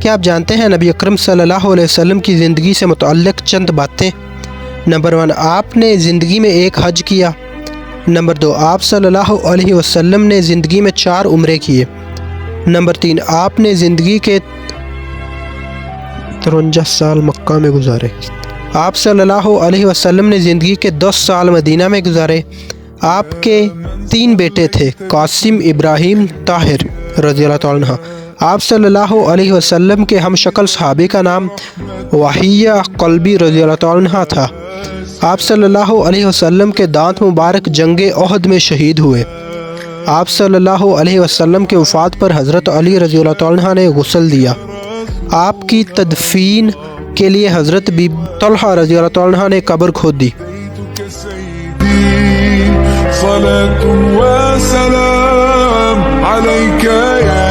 کیا آپ جانتے ہیں نبی اکرم صلی اللہ علیہ وسلم کی زندگی سے متعلق چند باتیں؟ نمبر 1، آپ نے زندگی میں ایک حج کیا۔ نمبر 2، آپ صلی اللہ علیہ وسلم نے زندگی میں 4 عمرے کیے۔ نمبر 3، آپ نے زندگی کے 53 سال مکہ میں گزارے۔ آپ صلی اللہ علیہ وسلم نے زندگی کے 10 سال مدینہ میں گزارے۔ آپ کے 3 بیٹے تھے، قاسم، ابراہیم، طاہر رضی اللہ تعالیٰ عنہ۔ آپ صلی اللہ علیہ وسلم کے ہم شکل صحابی کا نام وحیہ قلبی رضی اللہ تعالیٰ عنہ تھا۔ آپ صلی اللہ علیہ وسلم کے دانت مبارک جنگ احد میں شہید ہوئے۔ آپ صلی اللہ علیہ وسلم کے وفات پر حضرت علی رضی اللہ تعالیٰ عنہ نے غسل دیا۔ آپ کی تدفین کے لیے حضرت بی طلحہ رضی اللہ تعالیٰ عنہ نے قبر کھود دی۔ صلاة و سلام علیک یا